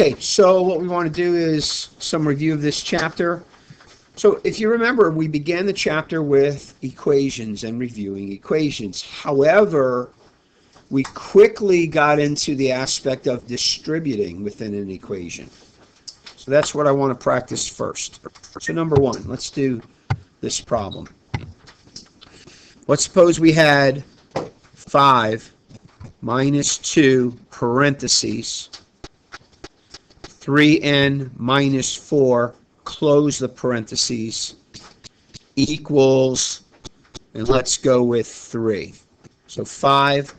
Okay, so what we want to do is some review of this chapter. So if you remember, we began the chapter with equations and reviewing equations. However, we quickly got into the aspect of distributing within an equation. So that's what I want to practice first. So number one, let's do this problem. Let's suppose we had 5 minus 2 parentheses 3n minus 4, close the parentheses, equals, and let's go with 3. So 5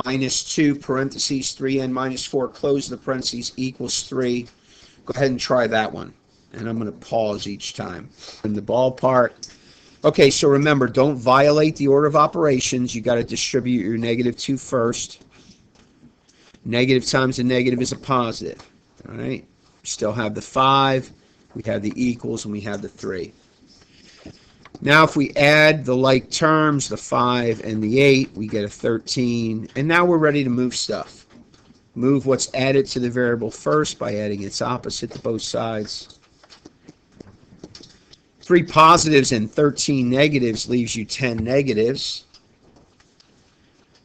minus 2 parentheses 3n minus 4, close the parentheses, equals 3. Go ahead and try that one. And I'm going to pause each time. In the ballpark. Okay, so remember, don't violate the order of operations. You got to distribute your -2 first. Negative times a negative is a positive. All right, we still have the 5, we have the equals, and we have the 3. Now if we add the like terms, the 5 and the 8, we get a 13. And now we're ready to move stuff. Move what's added to the variable first by adding its opposite to both sides. 3 positives and 13 negatives leaves you 10 negatives.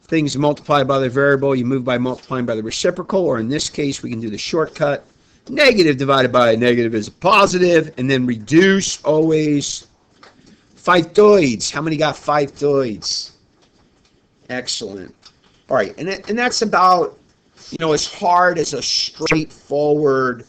Things multiplied by the variable, you move by multiplying by the reciprocal, or in this case, we can do the shortcut. Negative divided by a negative is a positive, and then reduce always 5 thirds. How many got 5 thirds? Excellent. All right, and that's about, as hard as a straightforward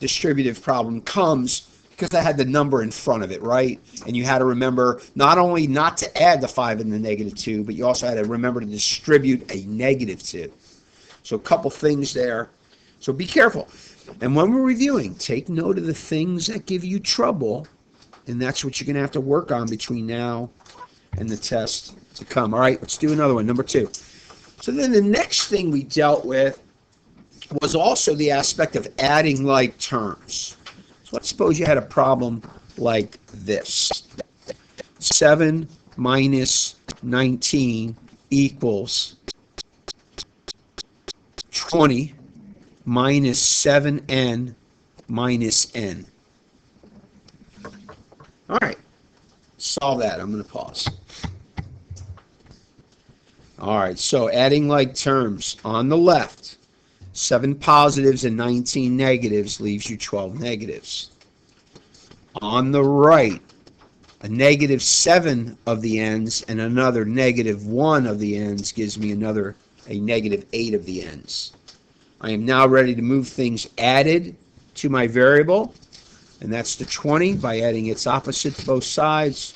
distributive problem comes, because I had the number in front of it, right? And you had to remember not only not to add the 5 and the -2, but you also had to remember to distribute a -2. So a couple things there. So be careful. And when we're reviewing, take note of the things that give you trouble, and that's what you're going to have to work on between now and the test to come. All right, let's do another one, number 2. So then the next thing we dealt with was also the aspect of adding like terms. Let's suppose you had a problem like this. 7 minus 19 equals 20 minus 7n minus n. All right, solve that. I'm going to pause. All right, so adding like terms on the left. 7 positives and 19 negatives leaves you 12 negatives. On the right, a -7 of the ends and another -1 of the ends gives me a -8 of the ends. I am now ready to move things added to my variable, and that's the 20 by adding its opposite to both sides.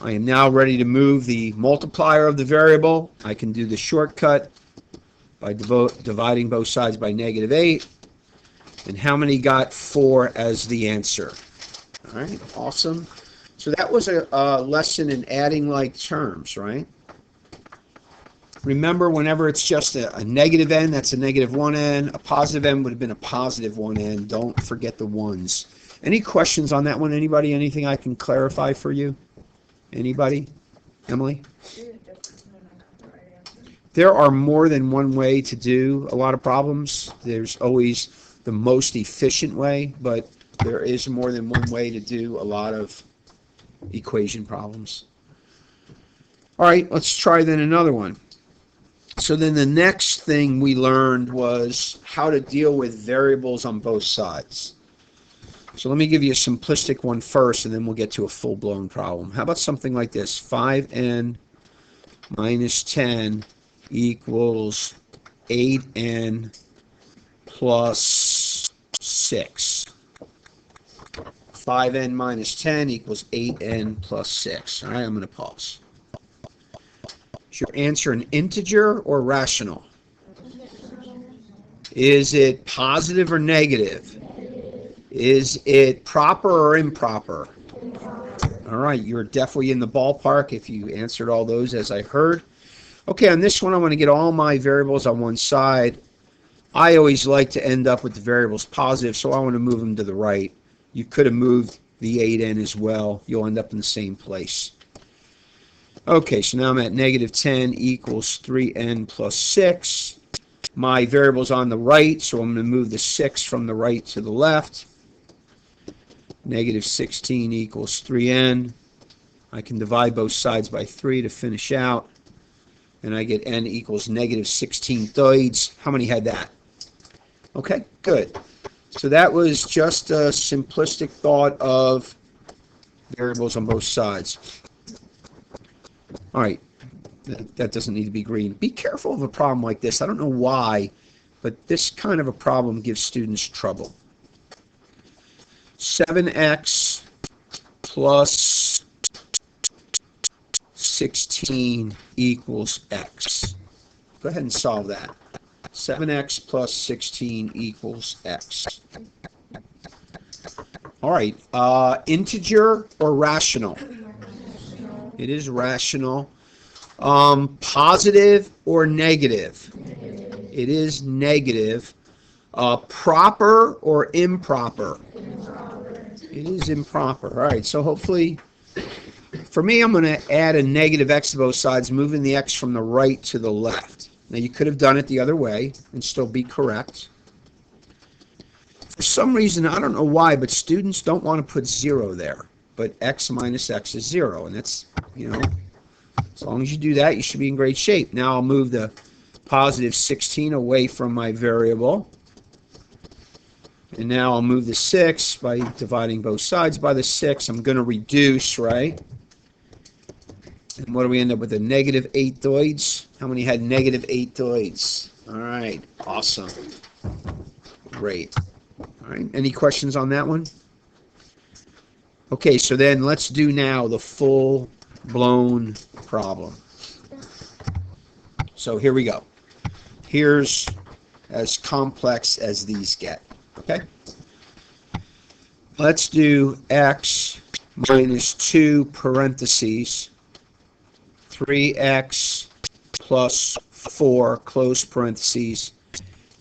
I am now ready to move the multiplier of the variable. I can do the shortcut by dividing both sides by -8. And how many got 4 as the answer? All right, awesome. So that was a lesson in adding like terms, right? Remember, whenever it's just a negative n, that's a -1n. A positive n would have been a positive 1n. Don't forget the ones. Any questions on that one? Anybody? Anything I can clarify for you? Anybody? Emily? There are more than one way to do a lot of problems. There's always the most efficient way, but there is more than one way to do a lot of equation problems. All right, let's try then another one. So then the next thing we learned was how to deal with variables on both sides. So let me give you a simplistic one first, and then we'll get to a full-blown problem. How about something like this? 5n minus 10 equals 8n plus 6. 5n minus 10 equals 8n plus 6. All right, I'm going to pause. Is your answer an integer or rational? Is it positive or negative? Is it proper or improper? All right, you're definitely in the ballpark if you answered all those as I heard. Okay, on this one, I want to get all my variables on one side. I always like to end up with the variables positive, so I want to move them to the right. You could have moved the 8n as well. You'll end up in the same place. Okay, so now I'm at -10 equals 3n plus 6. My variable's on the right, so I'm going to move the 6 from the right to the left. Negative 16 equals 3n. I can divide both sides by 3 to finish out. And I get n equals negative 16 thirds. How many had that? Okay, good. So that was just a simplistic thought of variables on both sides. All right, that doesn't need to be green. Be careful of a problem like this. I don't know why, but this kind of a problem gives students trouble. 7x plus 16 equals x. Go ahead and solve that. 7x plus 16 equals x. All right, integer or rational? It is rational. Positive or negative? It is negative. Proper or improper? It is improper. All right, so hopefully, for me, I'm going to add a negative x to both sides, moving the x from the right to the left. Now, you could have done it the other way and still be correct. For some reason, I don't know why, but students don't want to put 0 there. But x minus x is 0, and that's, as long as you do that, you should be in great shape. Now I'll move the positive 16 away from my variable. And now I'll move the 6 by dividing both sides by the 6. I'm going to reduce, right? And what do we end up with? A negative 8 thirds? How many had negative 8 thirds? All right, awesome. Great. All right, any questions on that one? Okay, so then let's do now the full-blown problem. So here we go. Here's as complex as these get. Okay? Let's do x minus 2 parentheses 3x plus 4 close parentheses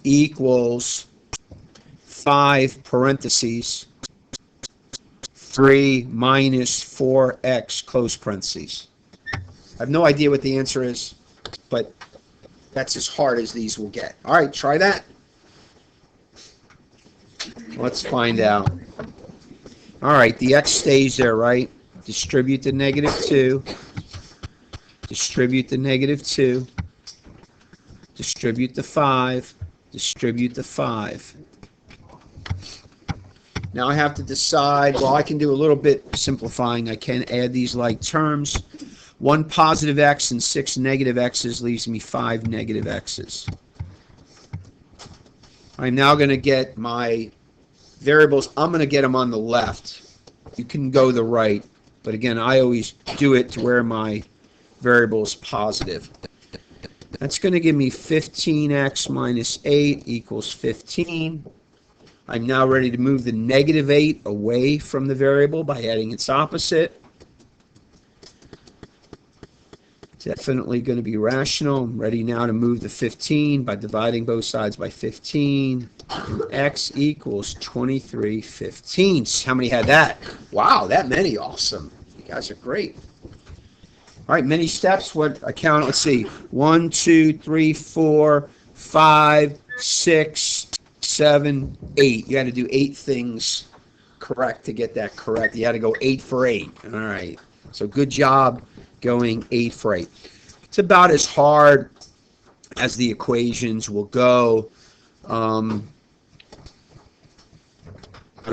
equals 5 parentheses 3 minus 4x close parentheses. I have no idea what the answer is, but that's as hard as these will get. All right, try that. Let's find out. All right, the x stays there, right? Distribute the negative 2. Distribute the negative 2. Distribute the 5. Distribute the 5. Now I have to decide, well, I can do a little bit simplifying. I can add these like terms. 1 positive x and 6 negative x's leaves me 5 negative x's. I'm now going to get my variables. I'm going to get them on the left. You can go the right, but again, I always do it to where my variable is positive. That's going to give me 15x minus 8 equals 15. I'm now ready to move the negative 8 away from the variable by adding its opposite. Definitely going to be rational. I'm ready now to move the 15 by dividing both sides by 15. And x equals 23/15. How many had that? Wow, that many. Awesome. You guys are great. All right, many steps. What I count? Let's see. 1, 2, 3, 4, 5, 6, 7, 8. You had to do 8 things correct to get that correct. You had to go 8 for 8. All right. So good job going 8 for 8. It's about as hard as the equations will go. But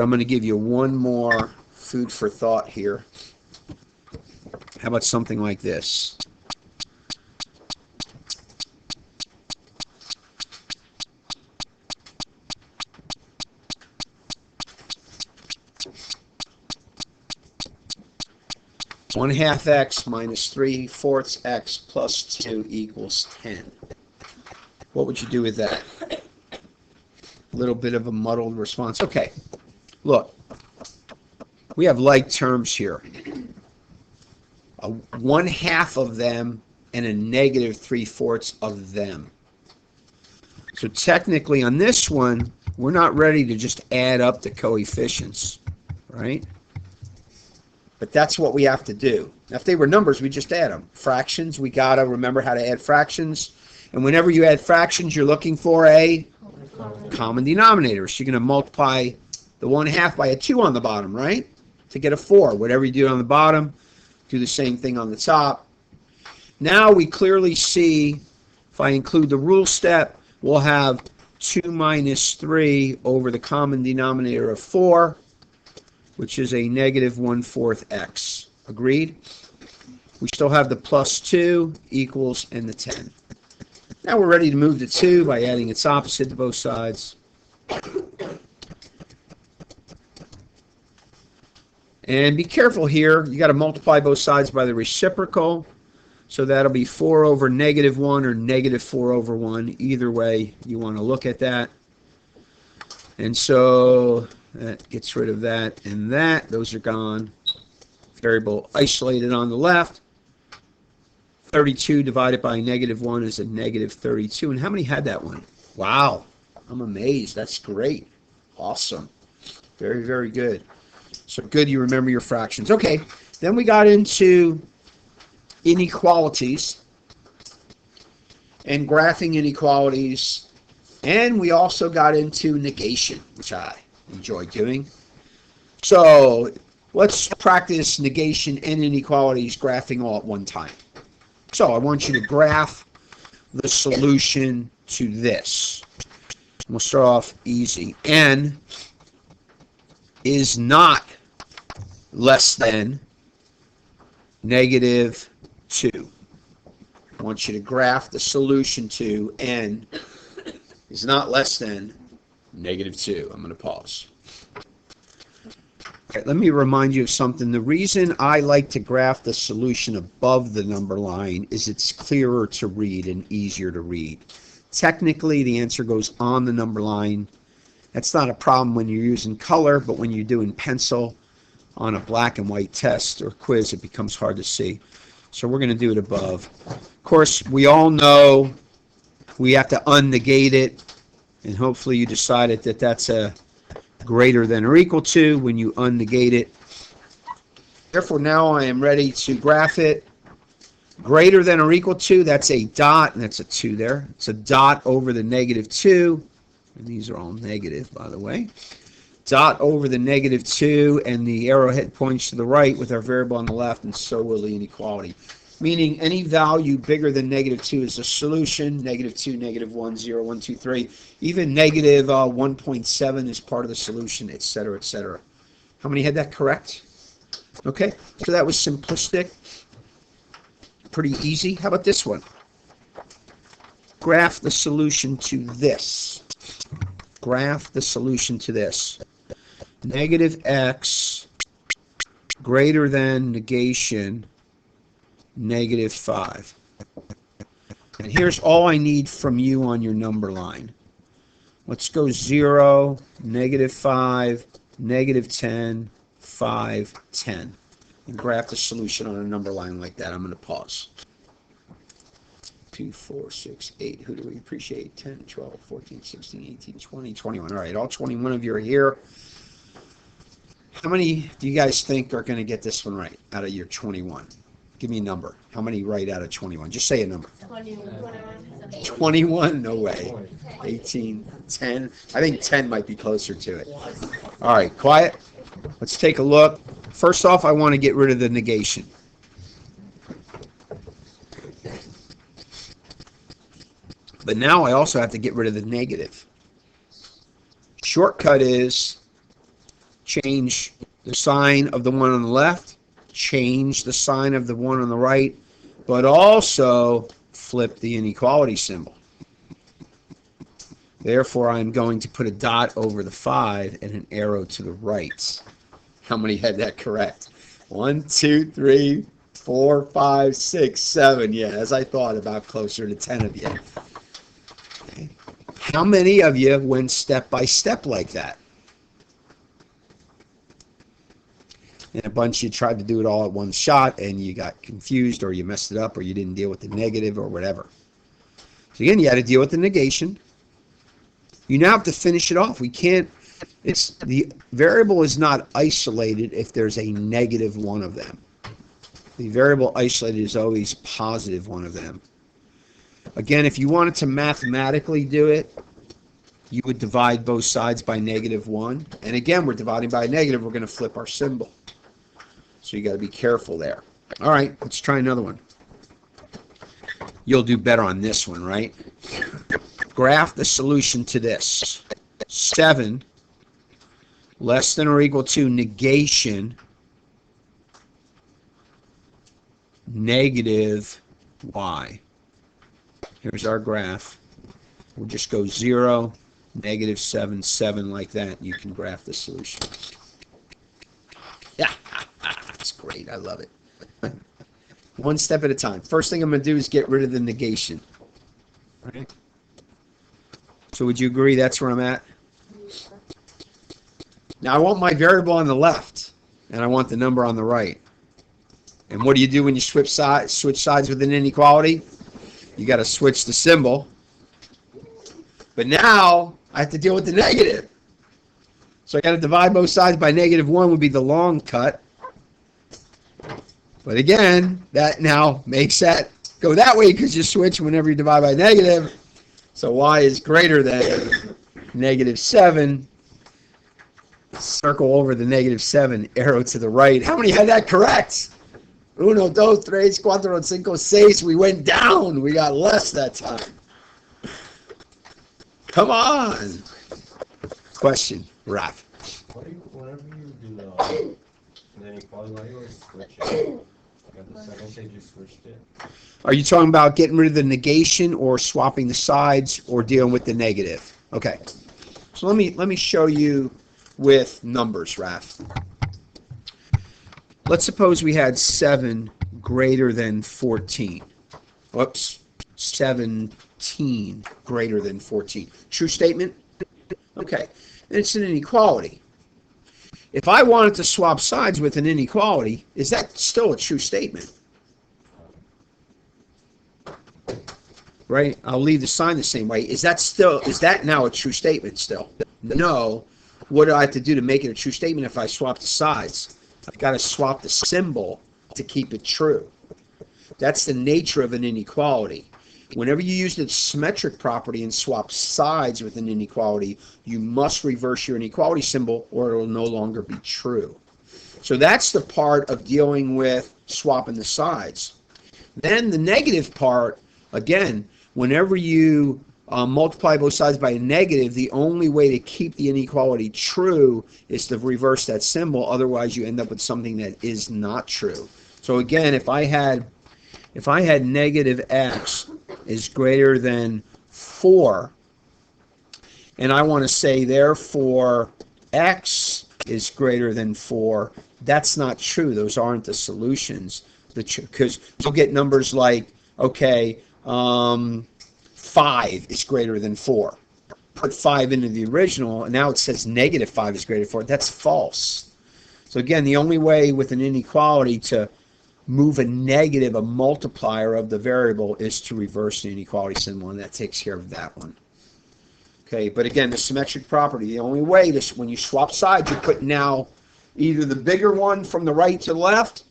I'm going to give you one more food for thought here. How about something like this? One half x minus 3/4 x plus 2 equals 10. What would you do with that? A little bit of a muddled response. Okay, look, we have like terms here. A 1/2 of them and a negative 3/4 of them. So technically on this one, we're not ready to just add up the coefficients, right? But that's what we have to do. Now, if they were numbers, we just add them. Fractions, we got to remember how to add fractions. And whenever you add fractions, you're looking for a common denominator. So you're going to multiply the 1/2 by a 2 on the bottom, right? To get a 4. Whatever you do on the bottom, do the same thing on the top. Now we clearly see, if I include the rule step, we'll have 2 minus 3 over the common denominator of 4, which is a negative 1/4 x. Agreed? We still have the plus 2 equals and the 10. Now we're ready to move the 2 by adding its opposite to both sides. And be careful here. You got to multiply both sides by the reciprocal. So that'll be 4 over negative 1 or negative 4 over 1. Either way you want to look at that. And so that gets rid of that and that. Those are gone. Variable isolated on the left. 32 divided by negative 1 is a negative 32. And how many had that one? Wow. I'm amazed. That's great. Awesome. Very, very good. So good you remember your fractions. Okay. Then we got into inequalities and graphing inequalities. And we also got into negation, which I enjoy doing. So let's practice negation and inequalities graphing all at one time. So I want you to graph the solution to this. We'll start off easy. N is not less than negative 2. I want you to graph the solution to N is not less than negative 2. I'm going to pause. Okay, let me remind you of something. The reason I like to graph the solution above the number line is it's clearer to read and easier to read. Technically, the answer goes on the number line. That's not a problem when you're using color, but when you're doing pencil on a black and white test or quiz, it becomes hard to see. So we're going to do it above. Of course, we all know we have to unnegate it, and hopefully you decided that that's a greater than or equal to when you unnegate it. Therefore, now I am ready to graph it. Greater than or equal to, that's a dot, and that's a 2 there. It's a dot over the negative 2, and these are all negative, by the way. Dot over the negative 2, and the arrowhead points to the right with our variable on the left, and so will the inequality. Meaning any value bigger than negative 2 is a solution. Negative 2, negative 1, 0, 1, 2, 3. Even negative 1.7 is part of the solution, etc., etc. How many had that correct? Okay, so that was simplistic. Pretty easy. How about this one? Graph the solution to this. Graph the solution to this. Negative x greater than negation negative 5. And here's all I need from you on your number line. Let's go 0, negative 5, negative 10, 5, 10. And graph the solution on a number line like that. I'm going to pause. 2, 4, 6, 8. Who do we appreciate? 10, 12, 14, 16, 18, 20, 21. All right, all 21 of you are here. How many do you guys think are going to get this one right out of your 21? Give me a number. How many right out of 21? Just say a number. 21? No way. 18, 10. I think 10 might be closer to it. All right, quiet. Let's take a look. First off, I want to get rid of the negation. But now I also have to get rid of the negative. Shortcut is change the sign of the one on the left, change the sign of the one on the right, but also flip the inequality symbol. Therefore, I'm going to put a dot over the 5 and an arrow to the right. How many had that correct? 1, 2, 3, 4, 5, 6, 7. Yeah, as I thought, about closer to 10 of you. Okay. How many of you went step by step like that? And a bunch of you tried to do it all at one shot, and you got confused, or you messed it up, or you didn't deal with the negative, or whatever. So again, you had to deal with the negation. You now have to finish it off. We can't. It's the variable is not isolated if there's a negative one of them. The variable isolated is always positive one of them. Again, if you wanted to mathematically do it, you would divide both sides by -1. And again, we're dividing by a negative. We're going to flip our symbol. So you got to be careful there. All right, let's try another one. You'll do better on this one, right? Graph the solution to this. 7 less than or equal to negation negative y. Here's our graph. We'll just go 0, -7, 7 like that. You can graph the solution. Yeah, that's great. I love it. One step at a time. First thing I'm going to do is get rid of the negation. All right? So would you agree that's where I'm at? Now I want my variable on the left, and I want the number on the right. And what do you do when you switch sides with an inequality? You got to switch the symbol. But now I have to deal with the negative. So I got to divide both sides by -1 would be the long cut. But again, that now makes that go that way because you switch whenever you divide by negative. So y is greater than -7. Circle over the -7, arrow to the right. How many had that correct? 1, 2, 3, 4, 5, 6. We went down. We got less that time. Come on. Question, Raph. Whenever you do the inequality, why do you always switch it? At the second stage you switched it. Are you talking about getting rid of the negation or swapping the sides or dealing with the negative? Okay. So let me show you with numbers, Raph. Let's suppose we had 7 greater than 14. Whoops. 17 greater than 14. True statement? Okay. And it's an inequality. If I wanted to swap sides with an inequality, is that still a true statement? Right? I'll leave the sign the same way. Is that now a true statement still? No. What do I have to do to make it a true statement if I swap the sides? I've got to swap the symbol to keep it true. That's the nature of an inequality. Whenever you use the symmetric property and swap sides with an inequality, you must reverse your inequality symbol or it will no longer be true. So that's the part of dealing with swapping the sides. Then the negative part, again, whenever you multiply both sides by a negative, the only way to keep the inequality true is to reverse that symbol. Otherwise, you end up with something that is not true. So again, if I had -x is greater than 4, and I want to say, therefore, x is greater than 4, that's not true. Those aren't the solutions. Because you'll get numbers like, okay, 5 is greater than 4. Put 5 into the original, and now it says -5 is greater than 4. That's false. So again, the only way with an inequality to move a negative, a multiplier of the variable, is to reverse the inequality symbol, and that takes care of that one. Okay, but again, the symmetric property, the only way, when you swap sides, you put now either the bigger one from the right to the left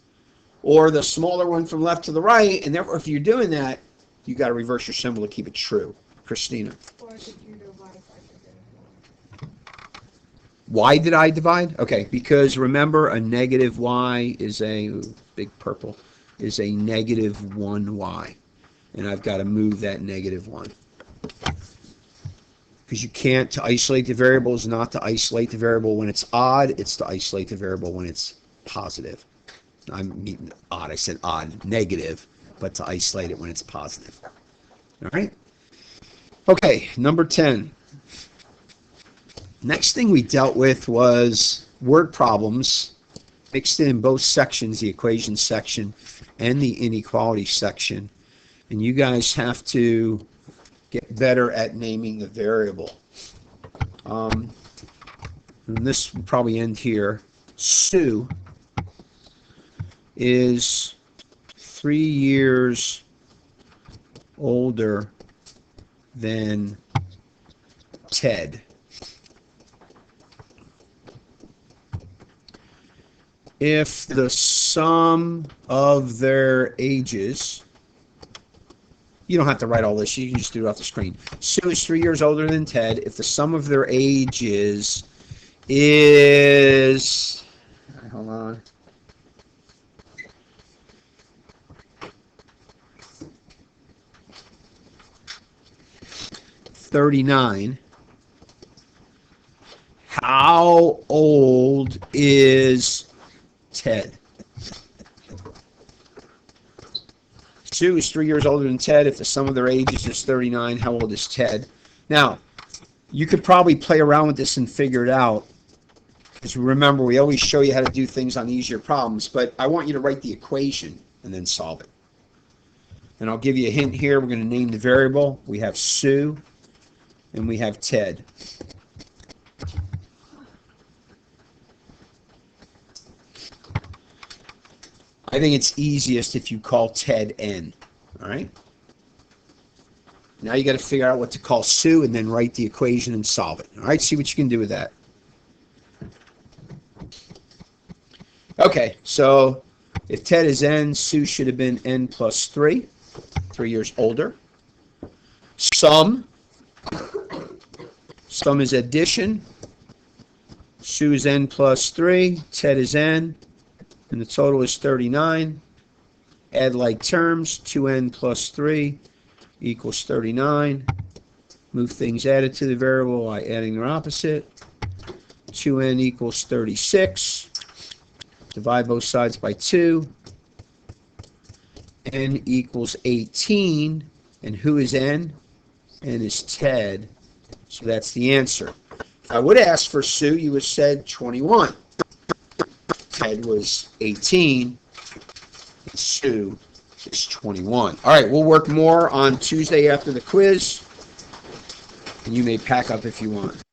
or the smaller one from left to the right, and therefore if you're doing that, you got to reverse your symbol to keep it true. Christina. Why did I divide? Okay, because remember, a negative y is big purple, is a -1y. And I've got to move that -1. Because you can't, to isolate the variable is not to isolate the variable when it's odd, it's to isolate the variable when it's positive. I mean odd, I said odd, negative, but to isolate it when it's positive. All right? Okay, number 10. Next thing we dealt with was word problems mixed in both sections, the equation section and the inequality section. And you guys have to get better at naming the variable. And this will probably end here. Sue is 3 years older than Ted. If the sum of their ages, you don't have to write all this. You can just do it off the screen. Sue is 3 years older than Ted. If the sum of their ages is, hold on. $39. How old is Ted? Sue is 3 years older than Ted. If the sum of their ages is 39, how old is Ted? Now, you could probably play around with this and figure it out. Because remember, we always show you how to do things on easier problems, but I want you to write the equation and then solve it. And I'll give you a hint here. We're going to name the variable. We have Sue and we have Ted. I think it's easiest if you call Ted N. All right? Now you got to figure out what to call Sue and then write the equation and solve it. All right? See what you can do with that. Okay, so if Ted is N, Sue should have been N plus 3, 3 years older. Sum is addition. Sue is N plus 3, Ted is N, and the total is 39. Add like terms, 2N plus 3 equals 39. Move things added to the variable by adding their opposite. 2N equals 36. Divide both sides by 2. N equals 18. And who is N? N is Ted. So that's the answer. If I would ask for Sue, you would have said 21. Ted was 18. And Sue is 21. All right, we'll work more on Tuesday after the quiz. And you may pack up if you want.